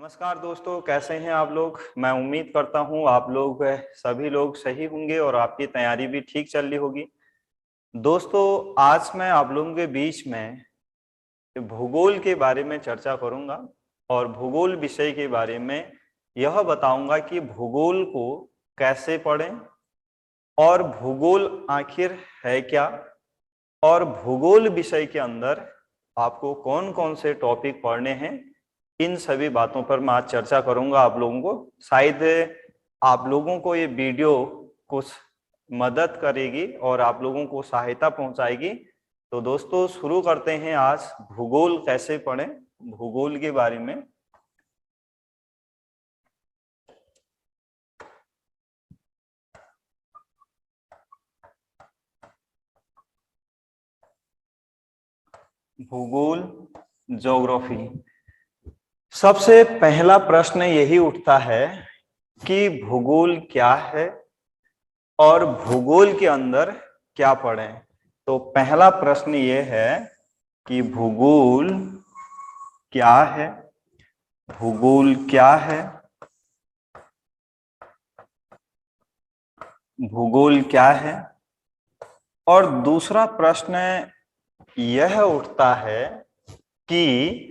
नमस्कार दोस्तों, कैसे हैं आप लोग। मैं उम्मीद करता हूं आप लोग सभी लोग सही होंगे और आपकी तैयारी भी ठीक चल रही होगी। दोस्तों, आज मैं आप लोगों के बीच में भूगोल के बारे में चर्चा करूंगा और भूगोल विषय के बारे में यह बताऊंगा कि भूगोल को कैसे पढ़ें और भूगोल आखिर है क्या, और भूगोल विषय के अंदर आपको कौन कौन से टॉपिक पढ़ने हैं। इन सभी बातों पर मैं आज चर्चा करूंगा आप लोगों को। शायद आप लोगों को ये वीडियो कुछ मदद करेगी और आप लोगों को सहायता पहुंचाएगी। तो दोस्तों, शुरू करते हैं आज भूगोल कैसे पढ़ें, भूगोल के बारे में। भूगोल, ज्योग्राफी। सबसे पहला प्रश्न यही उठता है कि भूगोल क्या है और भूगोल के अंदर क्या पढ़ें। तो पहला प्रश्न ये है कि भूगोल क्या है, भूगोल क्या है, भूगोल क्या है। और दूसरा प्रश्न यह उठता है कि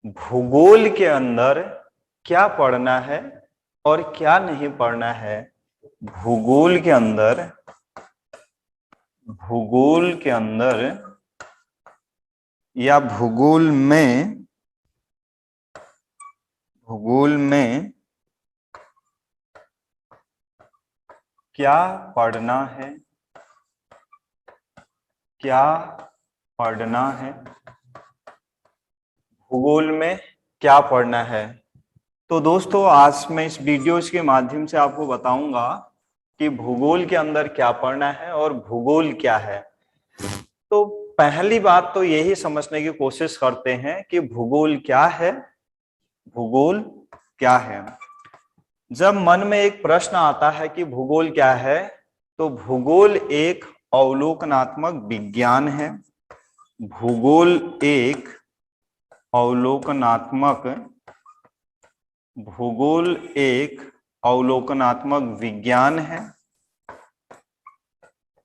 भूगोल के अंदर क्या पढ़ना है और क्या नहीं पढ़ना है। भूगोल के अंदर, भूगोल के अंदर या भूगोल में, भूगोल में क्या पढ़ना है, क्या पढ़ना है, भूगोल में क्या पढ़ना है। तो दोस्तों, आज मैं इस वीडियोज के माध्यम से आपको बताऊंगा कि भूगोल के अंदर क्या पढ़ना है और भूगोल क्या है। तो पहली बात तो यही समझने की कोशिश करते हैं कि भूगोल क्या है, भूगोल क्या है। जब मन में एक प्रश्न आता है कि भूगोल क्या है, तो भूगोल एक अवलोकनात्मक विज्ञान है। भूगोल एक अवलोकनात्मक, भूगोल एक अवलोकनात्मक विज्ञान है।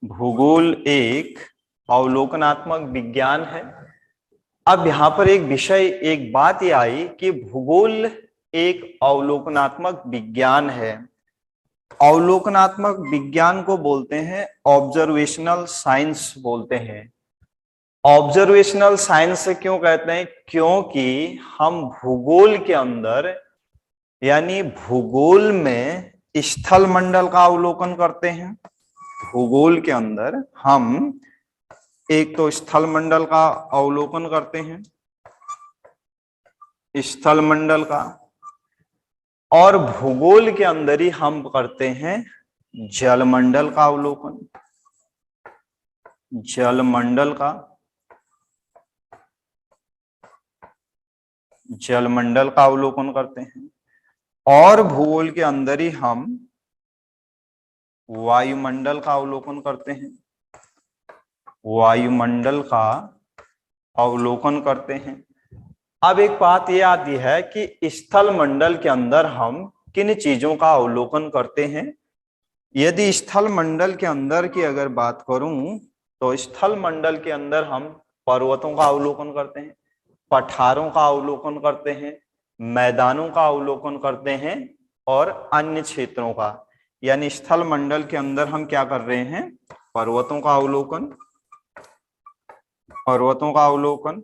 भूगोल एक अवलोकनात्मक विज्ञान है। अब यहाँ पर एक विषय, एक बात ये आई कि भूगोल एक अवलोकनात्मक विज्ञान है। अवलोकनात्मक विज्ञान को बोलते हैं ऑब्जर्वेशनल साइंस बोलते हैं। ऑब्जर्वेशनल साइंस क्यों कहते हैं? क्योंकि हम भूगोल के अंदर यानी भूगोल में स्थल मंडल का अवलोकन करते हैं। भूगोल के अंदर हम एक तो स्थल मंडल का अवलोकन करते हैं, स्थल मंडल का, और भूगोल के अंदर ही हम करते हैं जलमंडल का अवलोकन, जलमंडल का, जलमंडल का अवलोकन करते हैं। और भूगोल के अंदर ही हम वायुमंडल का अवलोकन करते हैं, वायुमंडल का अवलोकन करते हैं। अब एक बात यह आती है कि स्थल मंडल के अंदर हम किन चीजों का अवलोकन करते हैं। यदि स्थल मंडल के अंदर की अगर बात करूं, तो स्थल मंडल के अंदर हम पर्वतों का अवलोकन करते हैं, पठारों का अवलोकन करते हैं, मैदानों का अवलोकन करते हैं और अन्य क्षेत्रों का। यानी स्थल मंडल के अंदर हम क्या कर रहे हैं? पर्वतों का अवलोकन, पर्वतों का अवलोकन,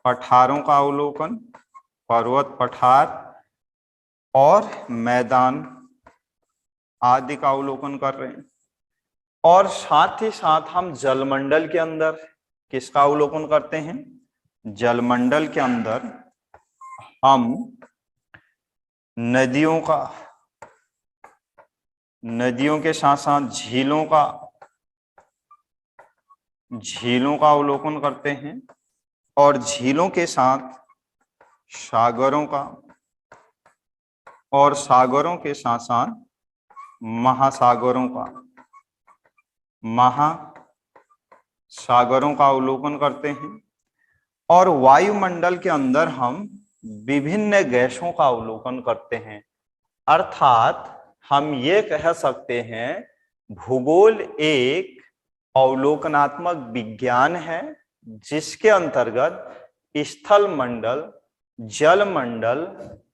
पठारों का अवलोकन, पर्वत, पठार और मैदान आदि का अवलोकन कर रहे हैं। और साथ ही साथ हम जलमंडल के अंदर किसका अवलोकन करते हैं? जलमंडल के अंदर हम नदियों का, नदियों के साथ साथ झीलों का, झीलों का अवलोकन करते हैं और झीलों के साथ सागरों का, और सागरों के साथ साथ महासागरों का, महासागरों का अवलोकन करते हैं। और वायुमंडल के अंदर हम विभिन्न गैसों का अवलोकन करते हैं। अर्थात हम ये कह सकते हैं भूगोल एक अवलोकनात्मक विज्ञान है जिसके अंतर्गत स्थल मंडल, जल मंडल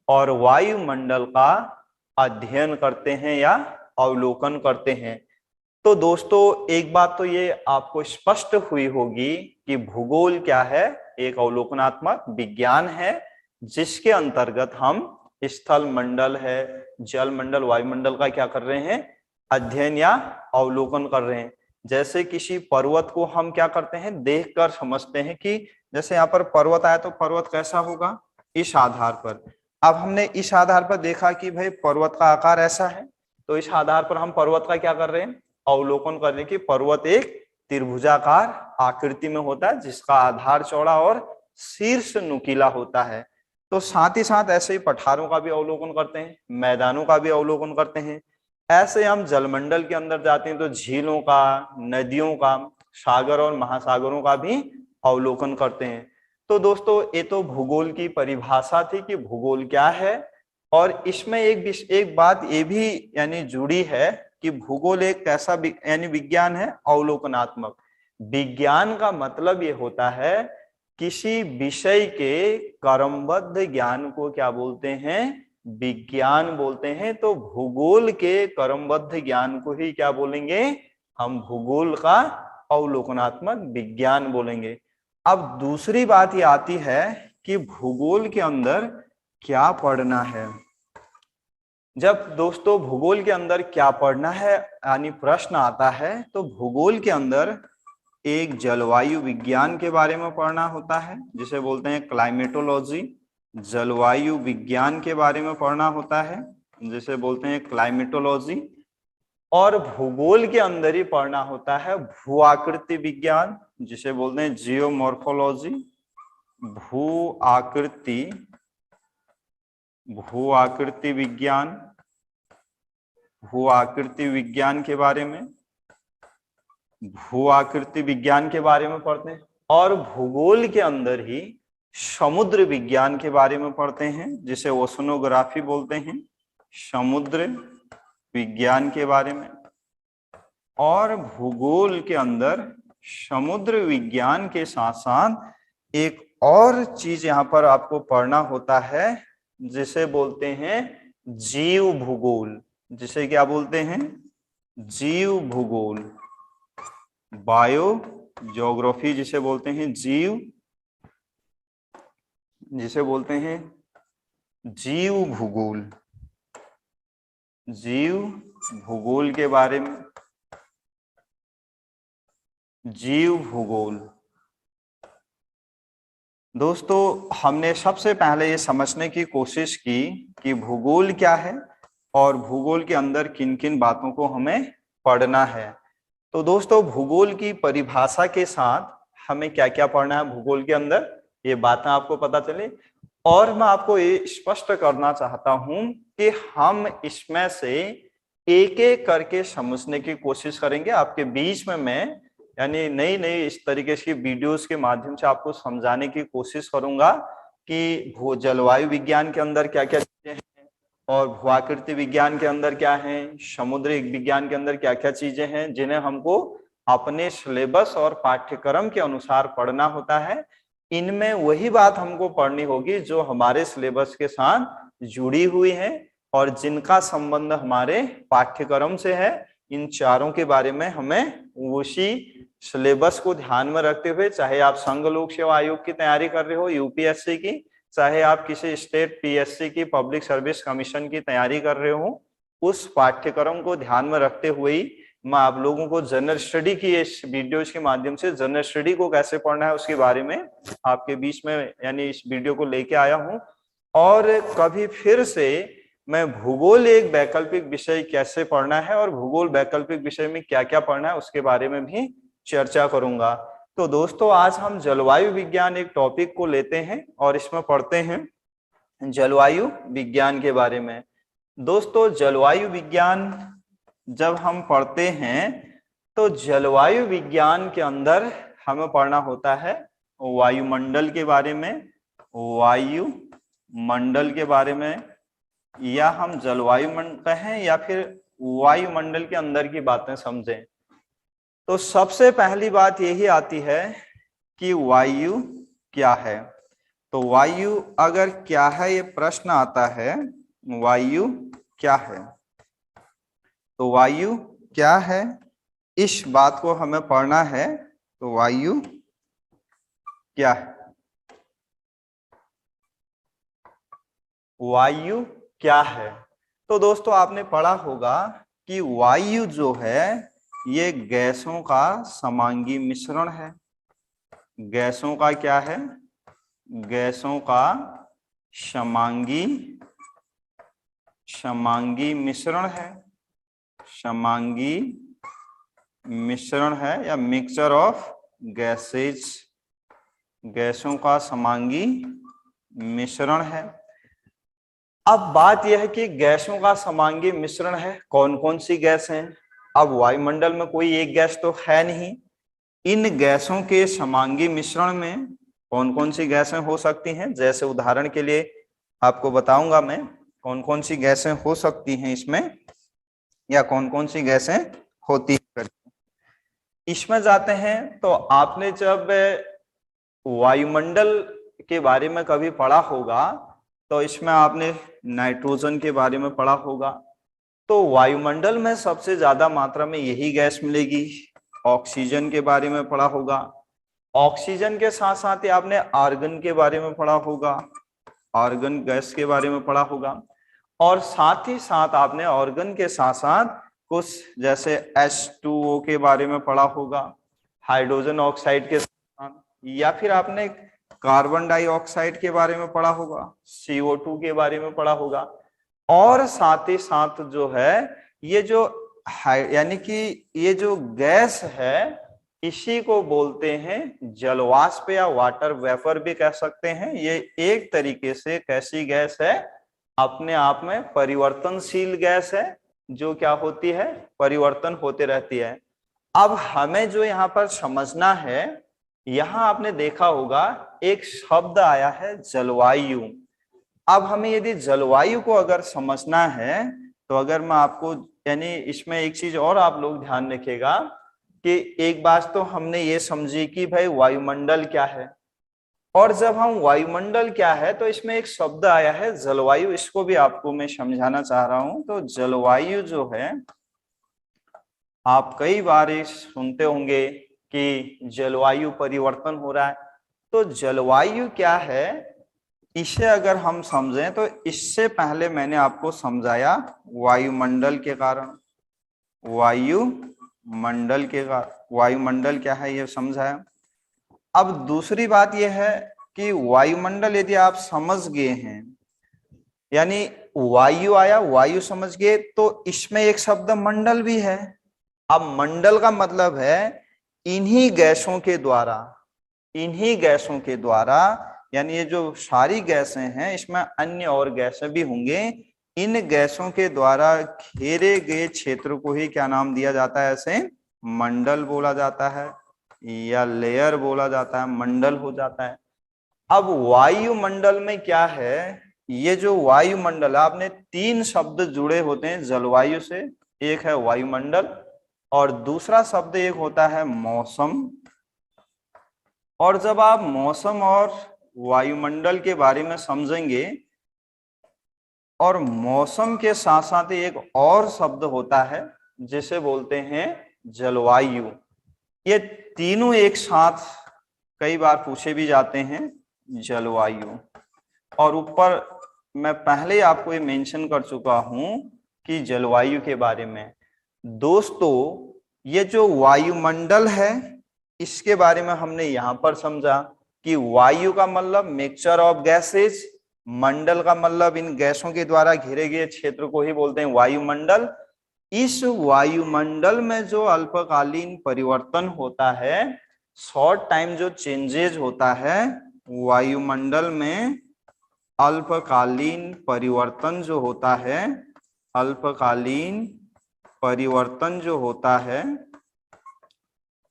और वायुमंडल का अध्ययन करते हैं या अवलोकन करते हैं। तो दोस्तों एक बात तो ये आपको स्पष्ट हुई होगी कि भूगोल क्या है, एक अवलोकनात्मक विज्ञान है जिसके अंतर्गत हम स्थल मंडल है, जल मंडल, वायुमंडल का क्या कर रहे हैं, अध्ययन या अवलोकन कर रहे हैं। जैसे किसी पर्वत को हम क्या करते हैं, देखकर समझते हैं कि जैसे यहाँ पर पर्वत आया तो पर्वत कैसा होगा, इस आधार पर। अब हमने इस आधार पर देखा कि भाई पर्वत का आकार ऐसा है, तो इस आधार पर हम पर्वत का क्या कर रहे हैं, अवलोकन कर रहे हैं कि पर्वत एक त्रिभुजाकार आकृति में होता है जिसका आधार चौड़ा और शीर्ष नुकीला होता है। तो साथ ही साथ ऐसे ही पठारों का भी अवलोकन करते हैं, मैदानों का भी अवलोकन करते हैं। ऐसे हम जलमंडल के अंदर जाते हैं तो झीलों का, नदियों का, सागर और महासागरों का भी अवलोकन करते हैं। तो दोस्तों ये तो भूगोल की परिभाषा थी कि भूगोल क्या है, और इसमें एक बात ये भी यानी जुड़ी है कि भूगोल एक कैसा यानी विज्ञान है, अवलोकनात्मक। विज्ञान का मतलब ये होता है किसी विषय के क्रमबद्ध ज्ञान को क्या बोलते हैं, विज्ञान बोलते हैं। तो भूगोल के क्रमबद्ध ज्ञान को ही क्या बोलेंगे, हम भूगोल का अवलोकनात्मक विज्ञान बोलेंगे। अब दूसरी बात ये आती है कि भूगोल के अंदर क्या पढ़ना है। जब दोस्तों भूगोल के अंदर क्या पढ़ना है यानी प्रश्न आता है, तो भूगोल के अंदर एक जलवायु विज्ञान के बारे में पढ़ना होता है जिसे बोलते हैं क्लाइमेटोलॉजी। जलवायु विज्ञान के बारे में पढ़ना होता है जिसे बोलते हैं क्लाइमेटोलॉजी। और भूगोल के अंदर ही पढ़ना होता है भू आकृति विज्ञान जिसे बोलते हैं जियोमॉर्फोलॉजी। भू आकृति विज्ञान, भू आकृति विज्ञान के बारे में, भू आकृति विज्ञान के बारे में पढ़ते हैं। और भूगोल के अंदर ही समुद्र विज्ञान के बारे में पढ़ते हैं जिसे ओशनोग्राफी बोलते हैं, समुद्र विज्ञान के बारे में। और भूगोल के अंदर समुद्र विज्ञान के साथ साथ एक और चीज यहाँ पर आपको पढ़ना होता है जिसे बोलते हैं जीव भूगोल। जिसे क्या बोलते हैं, जीव भूगोल, बायो ज्योग्राफी जिसे बोलते हैं, जीव, जिसे बोलते हैं जीव भूगोल। जीव भूगोल के बारे में, जीव भूगोल। दोस्तों हमने सबसे पहले ये समझने की कोशिश की कि भूगोल क्या है और भूगोल के अंदर किन किन बातों को हमें पढ़ना है। तो दोस्तों भूगोल की परिभाषा के साथ हमें क्या क्या पढ़ना है भूगोल के अंदर, ये बातें आपको पता चले। और मैं आपको ये स्पष्ट करना चाहता हूं कि हम इसमें से एक एक करके समझने की कोशिश करेंगे। आपके बीच में मैं यानी नई नई इस तरीके की वीडियोस के माध्यम से आपको समझाने की कोशिश करूंगा कि जलवायु विज्ञान के अंदर क्या क्या चीजें हैं, और भूआकृति विज्ञान के अंदर क्या है, समुद्री विज्ञान के अंदर क्या क्या चीजें हैं जिन्हें हमको अपने सिलेबस और पाठ्यक्रम के अनुसार पढ़ना होता है। इनमें वही बात हमको पढ़नी होगी जो हमारे सिलेबस के साथ जुड़ी हुई है और जिनका संबंध हमारे पाठ्यक्रम से है। इन चारों के बारे में हमें उसी सिलेबस को ध्यान में रखते हुए, चाहे आप संघ लोक सेवा आयोग की तैयारी कर रहे हो यूपीएससी की, चाहे आप किसी स्टेट पीएससी की पब्लिक सर्विस कमीशन की तैयारी कर रहे हो, उस पाठ्यक्रम को ध्यान में रखते हुए ही मैं आप लोगों को जनरल स्टडी की इस वीडियोज के माध्यम से जनरल स्टडी को कैसे पढ़ना है उसके बारे में आपके बीच में यानी इस वीडियो को लेके आया हूं। और कभी फिर से मैं भूगोल एक वैकल्पिक विषय कैसे पढ़ना है और भूगोल वैकल्पिक विषय में क्या क्या पढ़ना है उसके बारे में भी चर्चा करूंगा। तो दोस्तों आज हम जलवायु विज्ञान एक टॉपिक को लेते हैं और इसमें पढ़ते हैं जलवायु विज्ञान के बारे में। दोस्तों जलवायु विज्ञान जब हम पढ़ते हैं तो जलवायु विज्ञान के अंदर हमें पढ़ना होता है वायुमंडल के बारे में, वायुमंडल मंडल के बारे में, या हम जलवायु मंडल कहें या फिर वायुमंडल के अंदर की बातें समझें, तो सबसे पहली बात यही आती है कि वायु क्या है। तो वायु अगर क्या है, ये प्रश्न आता है, वायु क्या है, तो वायु क्या है, इस बात को हमें पढ़ना है। तो वायु क्या है, वायु क्या है। तो दोस्तों आपने पढ़ा होगा कि वायु जो है ये गैसों का समांगी मिश्रण है। गैसों का क्या है, गैसों का समांगी मिश्रण है, समांगी मिश्रण है, या मिक्सचर ऑफ गैसेज, गैसों का समांगी मिश्रण है। अब बात यह है कि गैसों का समांगी मिश्रण है, कौन कौन सी गैस हैं। अब वायुमंडल में कोई एक गैस तो है नहीं, इन गैसों के समांगी मिश्रण में कौन कौन सी गैसें हो सकती हैं। जैसे उदाहरण के लिए आपको बताऊंगा मैं कौन कौन सी गैसें हो सकती हैं इसमें, या कौन कौन सी गैसें होती हैं। इसमें जाते हैं तो आपने जब वायुमंडल के बारे में कभी पढ़ा होगा तो इसमें आपने नाइट्रोजन के बारे में पढ़ा होगा। तो वायुमंडल में सबसे ज्यादा मात्रा में यही गैस मिलेगी। ऑक्सीजन के बारे में पढ़ा होगा, ऑक्सीजन के साथ साथ ही आपने आर्गन के बारे में पढ़ा होगा, आर्गन गैस के बारे में पढ़ा होगा, और साथ ही साथ आपने ऑर्गन के साथ साथ कुछ जैसे H2O के बारे में पढ़ा होगा, हाइड्रोजन ऑक्साइड के साथ, या फिर आपने कार्बन डाइऑक्साइड के बारे में पढ़ा होगा, CO2 के बारे में पढ़ा होगा। और साथ ही साथ जो है ये जो यानी कि ये जो गैस है इसी को बोलते हैं जलवाष्प, या वाटर वेपर भी कह सकते हैं। ये एक तरीके से कैसी गैस है, अपने आप में परिवर्तनशील गैस है, जो क्या होती है, परिवर्तन होते रहती है। अब हमें जो यहाँ पर समझना है, यहाँ आपने देखा होगा एक शब्द आया है जलवायु। अब हमें यदि जलवायु को अगर समझना है तो अगर मैं आपको, यानी इसमें एक चीज और आप लोग ध्यान रखिएगा कि एक बात तो हमने ये समझी कि भाई वायुमंडल क्या है, और जब हम वायुमंडल क्या है तो इसमें एक शब्द आया है जलवायु, इसको भी आपको मैं समझाना चाह रहा हूं। तो जलवायु जो है, आप कई बार सुनते होंगे कि जलवायु परिवर्तन हो रहा है। तो जलवायु क्या है, इसे अगर हम समझें तो इससे पहले मैंने आपको समझाया वायुमंडल के कारण, वायुमंडल के कारण, वायुमंडल क्या है ये समझाया। अब दूसरी बात यह है कि वायुमंडल यदि आप समझ गए हैं, यानी वायु आया, वायु समझ गए, तो इसमें एक शब्द मंडल भी है। अब मंडल का मतलब है इन्हीं गैसों के द्वारा, इन्हीं गैसों के द्वारा, यानी ये जो सारी गैसें हैं इसमें अन्य और गैसें भी होंगे, इन गैसों के द्वारा घेरे गए क्षेत्र को ही क्या नाम दिया जाता है, ऐसे मंडल बोला जाता है, या लेयर बोला जाता है, मंडल हो जाता है। अब वायुमंडल में क्या है, ये जो वायुमंडल, आपने तीन शब्द जुड़े होते हैं जलवायु से, एक है वायुमंडल और दूसरा शब्द एक होता है मौसम। और जब आप मौसम और वायुमंडल के बारे में समझेंगे, और मौसम के साथ साथ एक और शब्द होता है जिसे बोलते हैं जलवायु, ये तीनों एक साथ कई बार पूछे भी जाते हैं जलवायु। और ऊपर मैं पहले ही आपको ये मेंशन कर चुका हूं कि जलवायु के बारे में। दोस्तों ये जो वायुमंडल है इसके बारे में हमने यहां पर समझा कि वायु का मतलब मिक्सचर ऑफ गैसेज, मंडल का मतलब इन गैसों के द्वारा घेरे गए क्षेत्र को ही बोलते हैं वायुमंडल। इस वायुमंडल में जो अल्पकालीन परिवर्तन होता है, शॉर्ट टाइम जो चेंजेज होता है वायुमंडल में, अल्पकालीन परिवर्तन जो होता है, अल्पकालीन परिवर्तन जो होता है,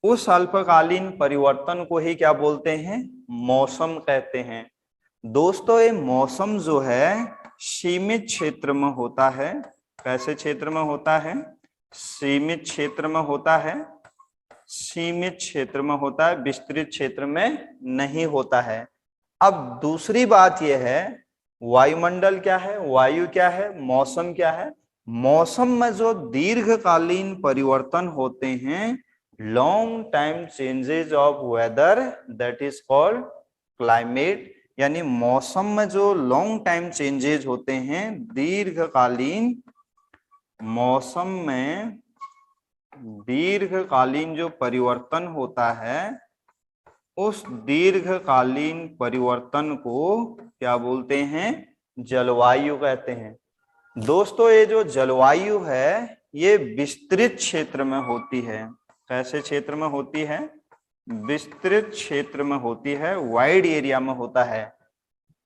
उस अल्पकालीन परिवर्तन को ही क्या बोलते हैं, मौसम कहते हैं। दोस्तों ये मौसम जो है सीमित क्षेत्र में होता है। कैसे क्षेत्र में होता है? सीमित क्षेत्र में होता है। सीमित क्षेत्र में होता है, विस्तृत क्षेत्र में नहीं होता है। अब दूसरी बात यह है, वायुमंडल क्या है, वायु क्या है, मौसम क्या है? मौसम में जो दीर्घकालीन परिवर्तन होते हैं, long time changes of weather, that is called climate. यानी मौसम में जो लॉन्ग टाइम चेंजेस होते हैं, दीर्घकालीन, मौसम में दीर्घकालीन जो परिवर्तन होता है, उस दीर्घकालीन परिवर्तन को क्या बोलते हैं? जलवायु कहते हैं। दोस्तों ये जो जलवायु है ये विस्तृत क्षेत्र में होती है। कैसे क्षेत्र में होती है? विस्तृत क्षेत्र में होती है, वाइड एरिया में होता है।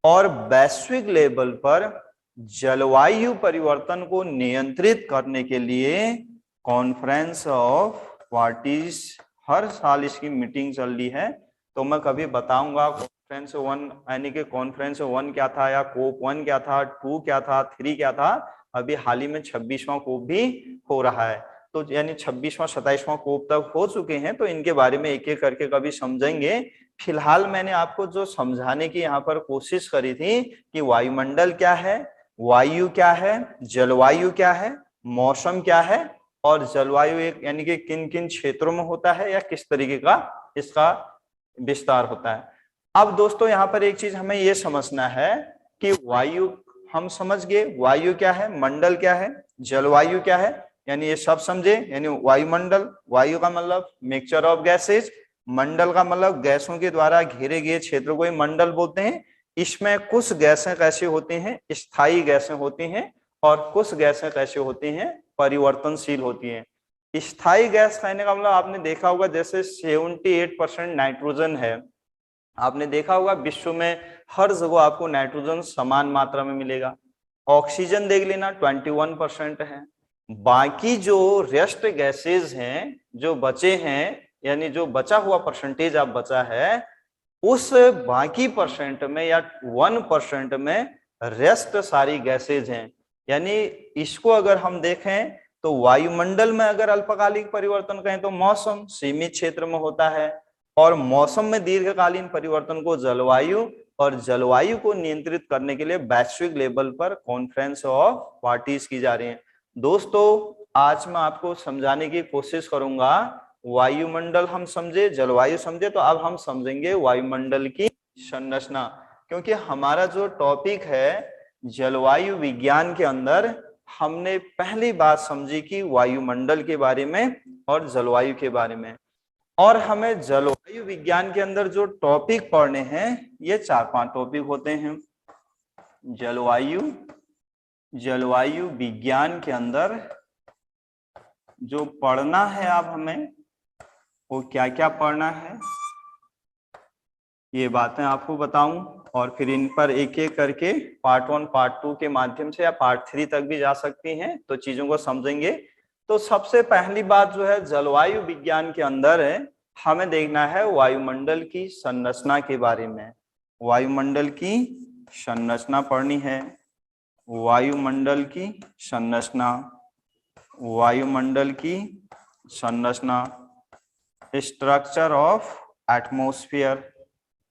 और वैश्विक लेवल पर जलवायु परिवर्तन को नियंत्रित करने के लिए कॉन्फ्रेंस ऑफ पार्टीज, हर साल इसकी मीटिंग चल रही है। तो मैं कभी बताऊंगा कॉन्फ्रेंस 1 यानी कि कॉन्फ्रेंस 1 क्या था, या कोप 1 क्या था, 2 क्या था, 3 क्या था। अभी हाल ही में 26वां कोप भी हो रहा है, तो यानी 26वां 27वां कोप तक हो चुके हैं। तो इनके बारे में एक एक करके कभी समझेंगे। फिलहाल मैंने आपको जो समझाने की यहाँ पर कोशिश करी थी कि वायुमंडल क्या है, वायु क्या है, जलवायु क्या है, मौसम क्या है, और जलवायु एक यानी कि किन किन क्षेत्रों में होता है या किस तरीके का इसका विस्तार होता है। अब दोस्तों यहाँ पर एक चीज हमें यह समझना है कि वायु हम समझ गए, वायु क्या है, मंडल क्या है, जलवायु क्या है, यानी ये सब समझे। यानी वायुमंडल, वायु का मतलब मिक्सचर ऑफ गैसेज, मंडल का मतलब गैसों के द्वारा घेरे गए क्षेत्र को मंडल बोलते हैं। इसमें कुछ गैसें कैसे होती हैं? स्थायी गैसें होती हैं, और कुछ गैसें कैसे होती हैं? परिवर्तनशील होती हैं। स्थायी गैस कहने का मतलब आपने देखा होगा जैसे 78% नाइट्रोजन है। आपने देखा होगा विश्व में हर जगह आपको नाइट्रोजन समान मात्रा में मिलेगा। ऑक्सीजन देख लेना 21% है। बाकी जो रेस्ट गैसेज हैं जो बचे हैं, यानी जो बचा हुआ परसेंटेज आप बचा है, उस बाकी परसेंट में या 1% में रेस्ट सारी गैसेज हैं। यानी इसको अगर हम देखें तो वायुमंडल में अगर अल्पकालिक परिवर्तन कहें तो मौसम सीमित क्षेत्र में होता है, और मौसम में दीर्घकालीन परिवर्तन को जलवायु, और जलवायु को नियंत्रित करने के लिए वैश्विक लेवल पर कॉन्फ्रेंस ऑफ पार्टीज की जा रही है। दोस्तों आज मैं आपको समझाने की कोशिश करूंगा, वायुमंडल हम समझे, जलवायु समझे, तो अब हम समझेंगे वायुमंडल की संरचना। क्योंकि हमारा जो टॉपिक है जलवायु विज्ञान के अंदर हमने पहली बात समझी कि वायुमंडल के बारे में और जलवायु के बारे में। और हमें जलवायु विज्ञान के अंदर जो टॉपिक पढ़ने हैं ये 4-5 टॉपिक होते हैं। जलवायु विज्ञान के अंदर जो पढ़ना है अब हमें, वो क्या क्या पढ़ना है ये बातें आपको बताऊं, और फिर इन पर एक एक करके पार्ट 1 पार्ट 2 के माध्यम से या पार्ट 3 तक भी जा सकती हैं, तो चीजों को समझेंगे। तो सबसे पहली बात जो है जलवायु विज्ञान के अंदर है, हमें देखना है वायुमंडल की संरचना के बारे में। वायुमंडल की संरचना पढ़नी है। वायुमंडल की संरचना, वायुमंडल की संरचना, स्ट्रक्चर ऑफ एटमॉस्फेयर।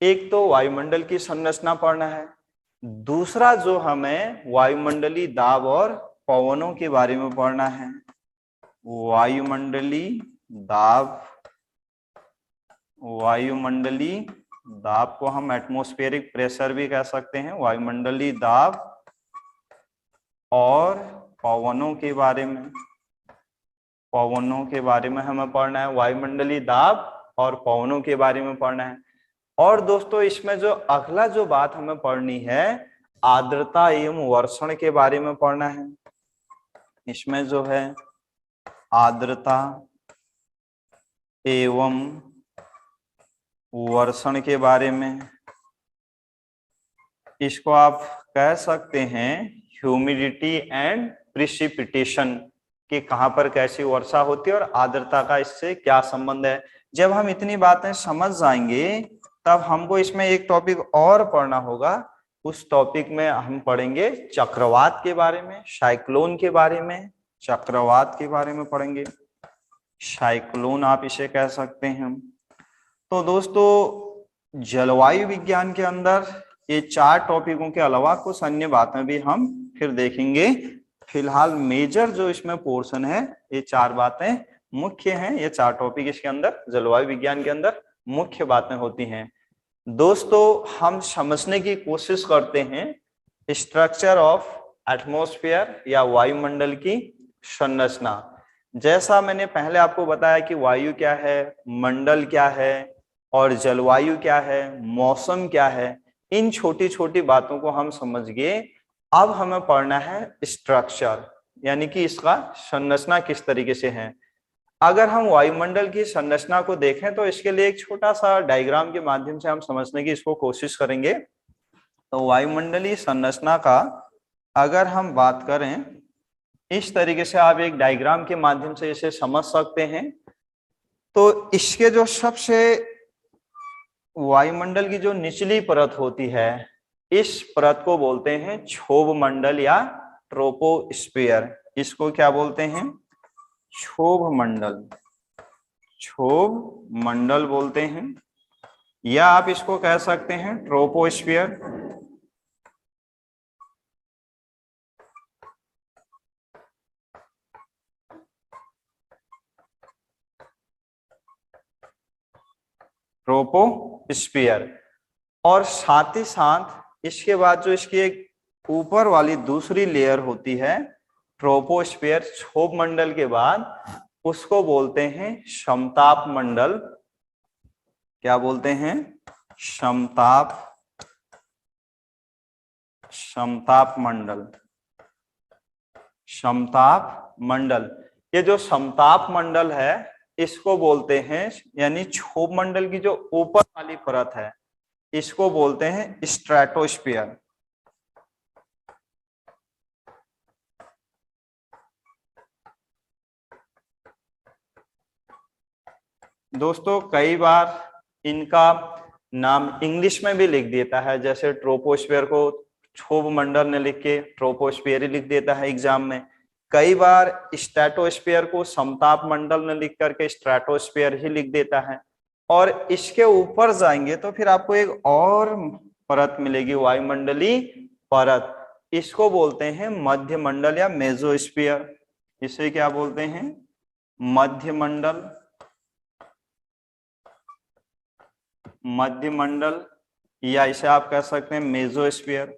एक तो वायुमंडल की संरचना पढ़ना है। दूसरा जो हमें वायुमंडलीय दाब और पवनों के बारे में पढ़ना है। वायुमंडलीय दाब, वायुमंडलीय दाब को हम एटमॉस्फेरिक प्रेशर भी कह सकते हैं। वायुमंडलीय दाब और पवनों के बारे में, पवनों के बारे में हमें पढ़ना है। वायुमंडलीय दाब और पवनों के बारे में पढ़ना है। और दोस्तों इसमें जो अगला जो बात हमें पढ़नी है, आर्द्रता एवं वर्षण के बारे में पढ़ना है। इसमें जो है आर्द्रता एवं वर्षण के बारे में, इसको आप कह सकते हैं ह्यूमिडिटी एंड प्रिसिपिटेशन, कि कहां पर कैसी वर्षा होती है और आर्द्रता का इससे क्या संबंध है। जब हम इतनी बातें समझ जाएंगे तब हमको इसमें एक टॉपिक और पढ़ना होगा। उस टॉपिक में हम पढ़ेंगे चक्रवात के बारे में, साइक्लोन के बारे में, चक्रवात के बारे में पढ़ेंगे, साइक्लोन आप इसे कह सकते हैं। तो दोस्तों जलवायु विज्ञान के अंदर ये 4 टॉपिकों के अलावा कुछ अन्य बातें भी हम फिर देखेंगे। फिलहाल मेजर जो इसमें पोर्शन है, ये 4 बातें मुख्य हैं। ये 4 टॉपिक इसके अंदर जलवायु विज्ञान के अंदर मुख्य बातें होती हैं। दोस्तों हम समझने की कोशिश करते हैं स्ट्रक्चर ऑफ एटमॉस्फेयर या वायुमंडल की संरचना। जैसा मैंने पहले आपको बताया कि वायु क्या है, मंडल क्या है और जलवायु क्या है, मौसम क्या है, इन छोटी छोटी बातों को हम समझ गए। अब हमें पढ़ना है स्ट्रक्चर, यानी कि इसका संरचना किस तरीके से है। अगर हम वायुमंडल की संरचना को देखें तो इसके लिए एक छोटा सा डायग्राम के माध्यम से हम समझने की इसको कोशिश करेंगे। तो वायुमंडलीय संरचना का अगर हम बात करें, इस तरीके से आप एक डायग्राम के माध्यम से इसे समझ सकते हैं। तो इसके जो सबसे वायुमंडल की जो निचली परत होती है, इस परत को बोलते हैं क्षोभ मंडल या ट्रोपोस्फियर। इसको क्या बोलते हैं? क्षोभ मंडल, क्षोभ मंडल बोलते हैं, या आप इसको कह सकते हैं ट्रोपोस्फियर। ट्रोपोस्फियर। और साथ ही साथ इसके बाद जो इसकी एक ऊपर वाली दूसरी लेयर होती है ट्रोपोस्फियर, क्षोभ मंडल के बाद, उसको बोलते हैं समताप मंडल। क्या बोलते हैं? समताप, समताप मंडल, समताप मंडल। ये जो समताप मंडल है इसको बोलते हैं, यानी क्षोभ मंडल की जो ऊपर वाली परत है इसको बोलते हैं स्ट्रेटोस्फियर। दोस्तों कई बार इनका नाम इंग्लिश में भी लिख देता है, जैसे ट्रोपोस्फियर को क्षोभ मंडल ने लिख के ट्रोपोस्फियर ही लिख देता है एग्जाम में। कई बार स्ट्रेटोस्फियर को समताप मंडल ने लिख करके स्ट्रेटोस्फियर ही लिख देता है। और इसके ऊपर जाएंगे तो फिर आपको एक और परत मिलेगी, वायुमंडलीय परत। इसको बोलते हैं मध्यमंडल या मेसोस्फियर। इसे क्या बोलते हैं? मध्यमंडल, मध्यमंडल, या इसे आप कह सकते हैं मेसोस्फियर।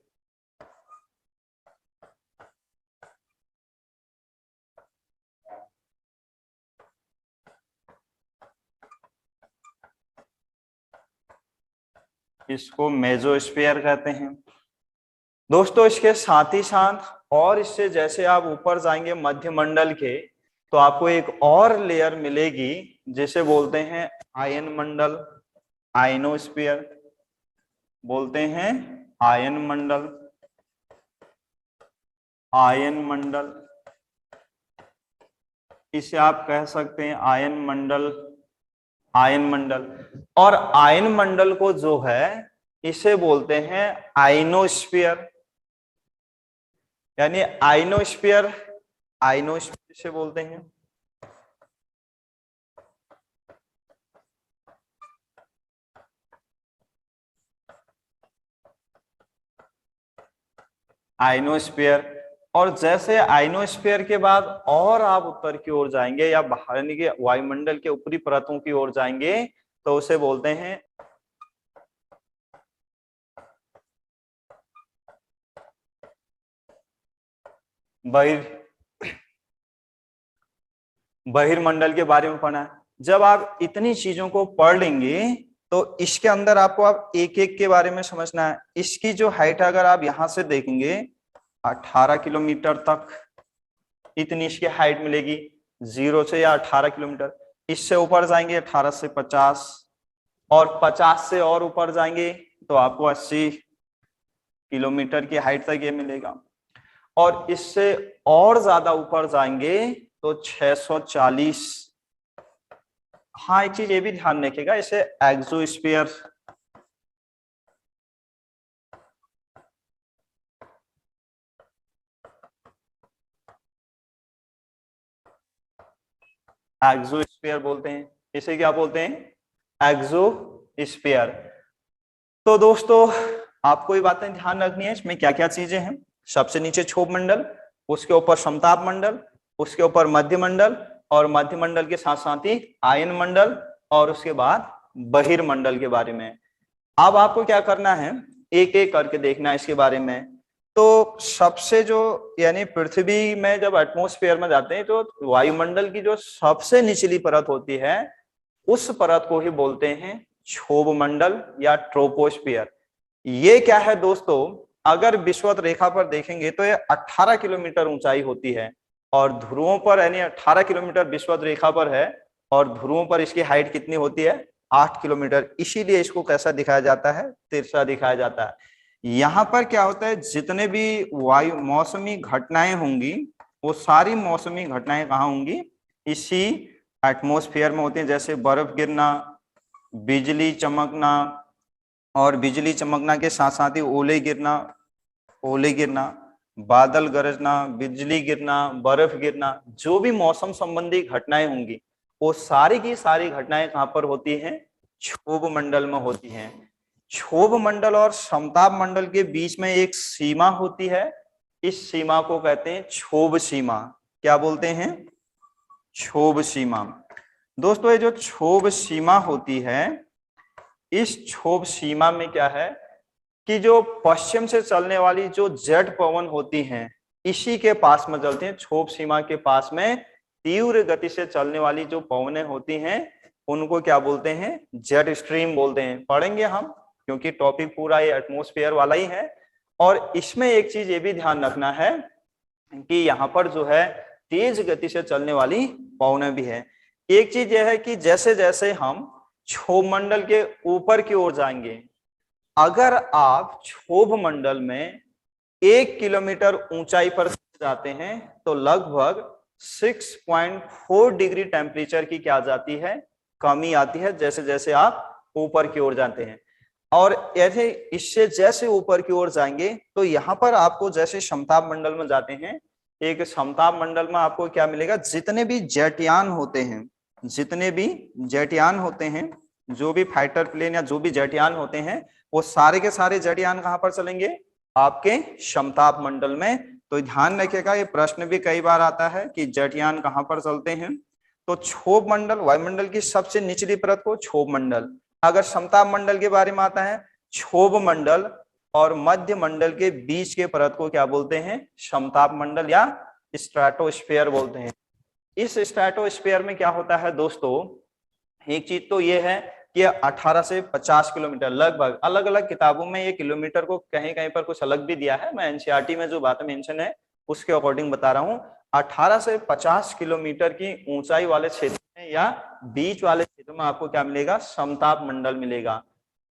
इसको मेसोस्फियर कहते हैं। दोस्तों इसके साथ ही साथ और इससे जैसे आप ऊपर जाएंगे मध्यमंडल के, तो आपको एक और लेयर मिलेगी जिसे बोलते हैं आयन मंडल, आयनोस्फियर बोलते हैं, आयन मंडल, आयन मंडल। इसे आप कह सकते हैं आयन मंडल, आयन मंडल। और आयन मंडल को जो है इसे बोलते हैं आयनोस्फियर, यानी आयनोस्फियर, आयनोस्फियर से बोलते हैं। आयनोस्फियर। और जैसे आयनोस्फियर के बाद और आप उत्तर की ओर जाएंगे या बाहर यानी कि वायुमंडल के ऊपरी परतों की ओर जाएंगे तो उसे बोलते हैं बहिर्मंडल के बारे में पढ़ना है। जब आप इतनी चीजों को पढ़ लेंगे तो इसके अंदर आपको आप एक एक के बारे में समझना है। इसकी जो हाइट अगर आप यहां से देखेंगे 18 किलोमीटर तक, इतनी इसकी हाइट मिलेगी 0 से, या 18 किलोमीटर। इससे ऊपर जाएंगे 18 से 50, और 50 से और ऊपर जाएंगे तो आपको 80 किलोमीटर की हाइट तक ये मिलेगा। और इससे और ज्यादा ऊपर जाएंगे तो 640। हाँ एक चीज ये भी ध्यान रखिएगा, इसे एक्सोस्फीयर एक्सोस्फीयर बोलते हैं। इसे क्या बोलते हैं? एक्सोस्फीयर। तो दोस्तों आपको ये बातें ध्यान रखनी है, इसमें क्या क्या चीजें हैं। सबसे नीचे क्षोभ मंडल, उसके ऊपर समताप मंडल, उसके ऊपर मध्य मंडल, और मध्य मंडल के साथ साथ ही आयन मंडल, और उसके बाद बहिर्मंडल के बारे में। अब आपको क्या करना है, एक एक करके देखना है इसके बारे में। तो सबसे जो यानी पृथ्वी में जब एटमॉस्फेयर में जाते हैं तो वायुमंडल की जो सबसे निचली परत होती है उस परत को ही बोलते हैं क्षोभ मंडल या ट्रोपोस्फियर। ये क्या है दोस्तों, अगर विषुवत रेखा पर देखेंगे तो ये 18 किलोमीटर ऊंचाई होती है, और ध्रुवों पर यानी 18 किलोमीटर विषुवत रेखा पर है, और ध्रुवों पर इसकी हाइट कितनी होती है? 8 किलोमीटर। इसीलिए इसको कैसा दिखाया जाता है? तिरछा दिखाया जाता है। यहाँ पर क्या होता है, जितने भी वायु मौसमी घटनाएं होंगी वो सारी मौसमी घटनाएं कहाँ होंगी? इसी एटमॉस्फेयर में होती हैं। जैसे बर्फ गिरना, बिजली चमकना, और बिजली चमकना के साथ साथ ही ओले गिरना, बादल गरजना, बिजली गिरना, बर्फ गिरना, जो भी मौसम संबंधी घटनाएं होंगी वो सारी की सारी घटनाएं कहां पर होती हैं? क्षोभ मंडल में होती हैं। क्षोभ मंडल और समताप मंडल के बीच में एक सीमा होती है, इस सीमा को कहते हैं क्षोभ सीमा। क्या बोलते हैं? क्षोभ सीमा। दोस्तों ये जो क्षोभ सीमा होती है, इस क्षोभ सीमा में क्या है कि जो पश्चिम से चलने वाली जो जेट पवन होती हैं इसी के पास में चलती हैं। क्षोभ सीमा के पास में तीव्र गति से चलने वाली जो पवनें होती हैं उनको क्या बोलते हैं? जेट स्ट्रीम बोलते हैं। पढ़ेंगे हम, क्योंकि टॉपिक पूरा ये एटमॉस्फेयर वाला ही है। और इसमें एक चीज ये भी ध्यान रखना है कि यहाँ पर जो है तेज गति से चलने वाली पवनें भी है। एक चीज यह है कि जैसे जैसे हम क्षोभ मंडल के ऊपर की ओर जाएंगे, अगर आप क्षोभ मंडल में 1 किलोमीटर ऊंचाई पर जाते हैं तो लगभग 6.4 डिग्री टेम्परेचर की क्या जाती है? कमी आती है, जैसे जैसे आप ऊपर की ओर जाते हैं। और ऐसे इससे जैसे ऊपर की ओर जाएंगे तो यहाँ पर आपको जैसे समताप मंडल में जाते हैं, एक समताप मंडल में आपको क्या मिलेगा? जितने भी जेटयान होते हैं, जितने भी जेटयान होते हैं, जो भी फाइटर प्लेन या जो भी जेटयान होते हैं, वो सारे के सारे जेटयान कहां पर चलेंगे? आपके समताप मंडल में। तो ध्यान रखिएगा, ये प्रश्न भी कई बार आता है कि जेटयान कहां पर चलते हैं। तो क्षोभ मंडल, वायुमंडल की सबसे निचली परत को क्षोभ मंडल। अगर समताप मंडल के बारे में आता है, क्षोभ मंडल और मध्य मंडल के बीच के परत को क्या बोलते हैं? समताप मंडल या स्ट्रेटोस्फीयर बोलते हैं। इस स्ट्रेटोस्फीयर में क्या होता है दोस्तों, एक चीज तो ये है कि 18 से 50 किलोमीटर लगभग, अलग अलग किताबों में ये किलोमीटर को कहीं कहीं पर कुछ अलग भी दिया है, मैं एनसीईआरटी में जो बातें मेंशन है उसके अकॉर्डिंग बता रहा हूँ। 18 से 50 किलोमीटर की ऊंचाई वाले क्षेत्र में या बीच वाले क्षेत्र में आपको क्या मिलेगा? समताप मंडल मिलेगा।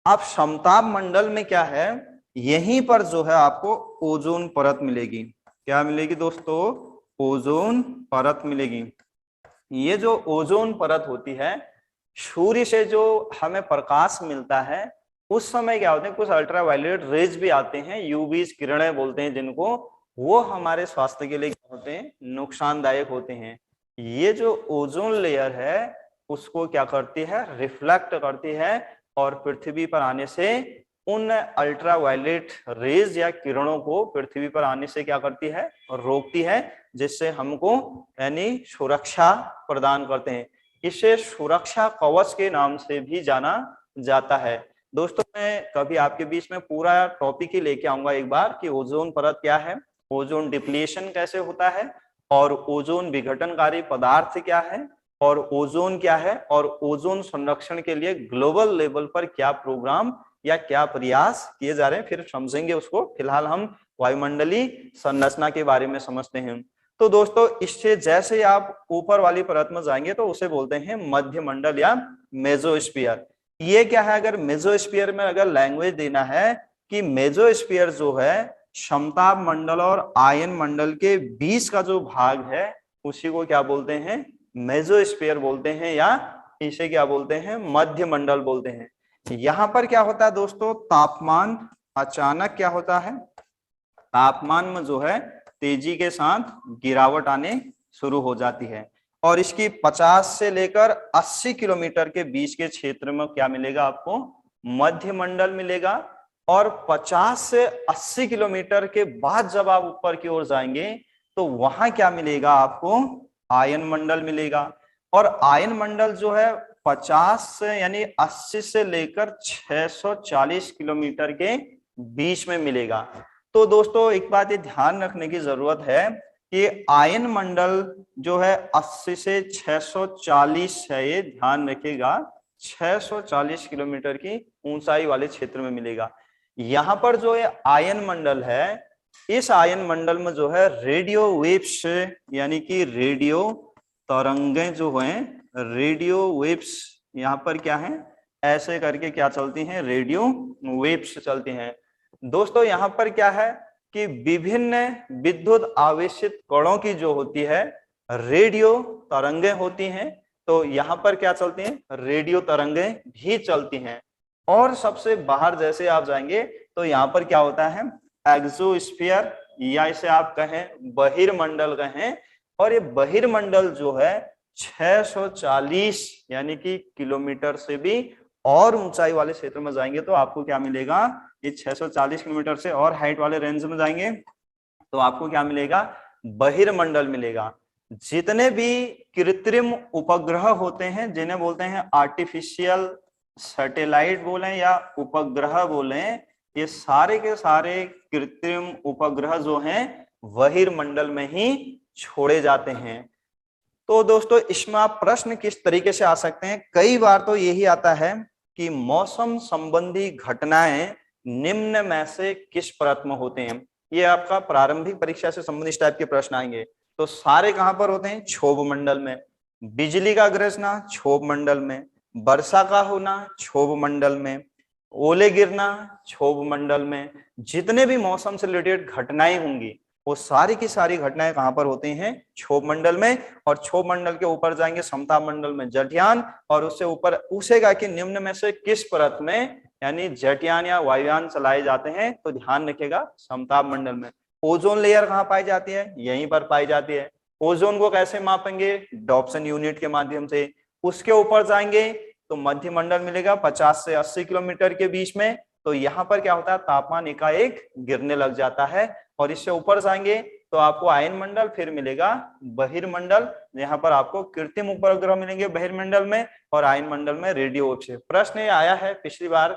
अब समताप मंडल में क्या है, यहीं पर जो है आपको ओजोन परत मिलेगी। क्या मिलेगी दोस्तों? ओजोन परत मिलेगी। ये जो ओजोन परत होती है, सूर्य से जो हमें प्रकाश मिलता है उस समय क्या होते हैं, कुछ अल्ट्रावायलेट रेज भी आते हैं, यूवी किरणें बोलते हैं जिनको, वो हमारे स्वास्थ्य के लिए क्या होते हैं? नुकसानदायक होते हैं। ये जो ओजोन लेयर है उसको क्या करती है? रिफ्लेक्ट करती है, और पृथ्वी पर आने से उन अल्ट्रावायलेट रेज या किरणों को पृथ्वी पर आने से क्या करती है? रोकती है, जिससे हमको यानी सुरक्षा प्रदान करते हैं। इसे सुरक्षा कवच के नाम से भी जाना जाता है। दोस्तों मैं कभी आपके बीच में पूरा टॉपिक ही लेके आऊंगा एक बार कि ओजोन परत क्या है, ओजोन डिप्लीशन कैसे होता है, और ओजोन विघटनकारी पदार्थ क्या है, और ओजोन क्या है, और ओजोन संरक्षण के लिए ग्लोबल लेवल पर क्या प्रोग्राम या क्या प्रयास किए जा रहे हैं, फिर समझेंगे उसको। फिलहाल हम वायुमंडलीय संरचना के बारे में समझते हैं। तो दोस्तों इससे जैसे आप ऊपर वाली परत में जाएंगे तो उसे बोलते हैं मध्य मंडल या मेसोस्फीयर। ये क्या है, अगर मेसोस्फीयर में अगर लैंग्वेज देना है कि मेसोस्फीयर जो है समताप मंडल और आयन मंडल के बीच का जो भाग है उसी को क्या बोलते हैं? मेसोस्फीयर बोलते हैं, या इसे क्या बोलते हैं? मध्य मंडल बोलते हैं। यहाँ पर क्या होता है दोस्तों, तापमान अचानक क्या होता है? तापमान में जो है तेजी के साथ गिरावट आने शुरू हो जाती है। और इसकी 50 से लेकर 80 किलोमीटर के बीच के क्षेत्र में क्या मिलेगा आपको, मध्य मंडल मिलेगा। और 50 से 80 किलोमीटर के बाद जब आप ऊपर की ओर जाएंगे तो वहां क्या मिलेगा आपको, आयन मंडल मिलेगा। और आयन मंडल जो है 50 से यानी 80 से लेकर 640 किलोमीटर के बीच में मिलेगा। तो दोस्तों एक बात ये ध्यान रखने की जरूरत है कि आयन मंडल जो है 80 से 640 है, ये ध्यान रखिएगा, 640 किलोमीटर की ऊंचाई वाले क्षेत्र में मिलेगा। यहाँ पर जो ये आयन मंडल है, इस आयन मंडल में जो है रेडियो वेव्स यानी कि रेडियो तरंगें जो हैं, रेडियो वेव्स यहाँ पर क्या है, ऐसे करके क्या चलती हैं, रेडियो वेव्स चलती हैं। दोस्तों यहाँ पर क्या है कि विभिन्न विद्युत आवेशित कणों की जो होती है रेडियो तरंगें होती हैं। तो यहाँ पर क्या चलती हैं, रेडियो तरंगें भी चलती हैं। और सबसे बाहर जैसे आप जाएंगे तो यहाँ पर क्या होता है, एक्सोस्फीयर या इसे आप कहें बहिर्मंडल कहें। और ये बहिर्मंडल जो है 640 यानी कि किलोमीटर से भी और ऊंचाई वाले क्षेत्र में जाएंगे तो आपको क्या मिलेगा, ये 640 किलोमीटर से और हाइट वाले रेंज में जाएंगे तो आपको क्या मिलेगा, बहिर्मंडल मिलेगा। जितने भी कृत्रिम उपग्रह होते हैं जिन्हें बोलते हैं आर्टिफिशियल सैटेलाइट बोलें या उपग्रह बोलें, ये सारे के सारे कृत्रिम उपग्रह जो हैं बहिर्मंडल में ही छोड़े जाते हैं। तो दोस्तों इसमें आप प्रश्न किस तरीके से आ सकते हैं, कई बार तो यही आता है कि मौसम संबंधी घटनाएं निम्न में से किस परत में होते हैं। ये आपका प्रारंभिक परीक्षा से संबंधित इस टाइप के प्रश्न आएंगे। तो सारे कहां पर होते हैं, क्षोभ मंडल में। बिजली का गरजना क्षोभ मंडल में, वर्षा का होना क्षोभ मंडल में, ओले गिरना क्षोभ मंडल में। जितने भी मौसम से रिलेटेड घटनाएं होंगी वो सारी की सारी घटनाएं कहां पर होती हैं, क्षोभ मंडल में। और क्षोभ मंडल के ऊपर जाएंगे समताप मंडल में जटयान, और उससे ऊपर पूछेगा कि निम्न में से किस परत में यानी जटयान या वायुयान चलाए जाते हैं, तो ध्यान रखिएगा समताप मंडल में। ओजोन लेयर कहाँ पाई जाती है, यहीं पर पाई जाती है। ओजोन को कैसे मापेंगे, डॉप्सन यूनिट के माध्यम से। उसके ऊपर जाएंगे तो मध्य मंडल मिलेगा 50 से 80 किलोमीटर के बीच में। तो यहाँ पर क्या होता है, तापमान एकाएक गिरने लग जाता है। और इससे ऊपर जाएंगे तो आपको आयन मंडल, फिर मिलेगा बहिर्मंडल, यहाँ पर आपको कृत्रिम उपग्रह मिलेंगे बहिर्मंडल में, और आयन मंडल में रेडियो से। प्रश्न ये आया है पिछली बार,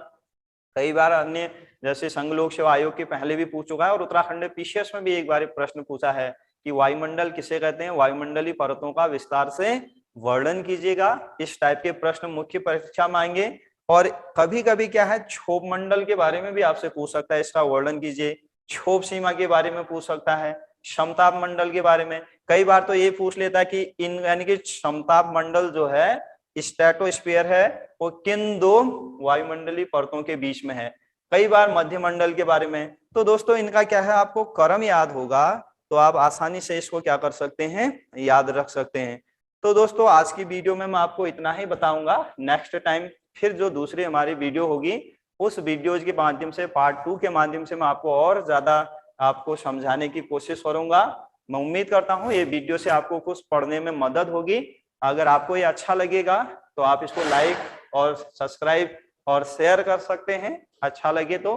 कई बार अन्य जैसे संघ लोक सेवा आयोग के पहले भी पूछ चुका है, और उत्तराखंड पीसीएस में भी एक बार प्रश्न पूछा है कि वायुमंडल किसे कहते हैं, वायुमंडलीय परतों का विस्तार से वर्णन कीजिएगा। इस टाइप के प्रश्न मुख्य परीक्षा में आएंगे। और कभी कभी क्या है, क्षोभ मंडल के बारे में भी आपसे पूछ सकता है, इसका वर्णन कीजिए। क्षोभ सीमा के बारे में पूछ सकता है, समताप मंडल के बारे में। कई बार तो ये पूछ लेता है कि इन यानी कि समताप मंडल जो है स्ट्रेटोस्फीयर है वो किन दो वायुमंडलीय परतों के बीच में है। कई बार मध्य मंडल के बारे में। तो दोस्तों इनका क्या है, आपको क्रम याद होगा तो आप आसानी से इसको क्या कर सकते हैं, याद रख सकते हैं। तो दोस्तों आज की वीडियो में मैं आपको इतना ही बताऊंगा। नेक्स्ट टाइम फिर जो दूसरी हमारी वीडियो होगी उस वीडियोज के माध्यम से, पार्ट 2 के माध्यम से मैं आपको और ज्यादा आपको समझाने की कोशिश करूंगा। मैं उम्मीद करता हूँ ये वीडियो से आपको कुछ पढ़ने में मदद होगी। अगर आपको ये अच्छा लगेगा तो आप इसको लाइक और सब्सक्राइब और शेयर कर सकते हैं, अच्छा लगे तो।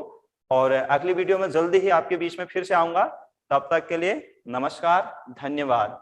और अगली वीडियो में जल्दी ही आपके बीच में फिर से आऊंगा। तब तक के लिए नमस्कार, धन्यवाद।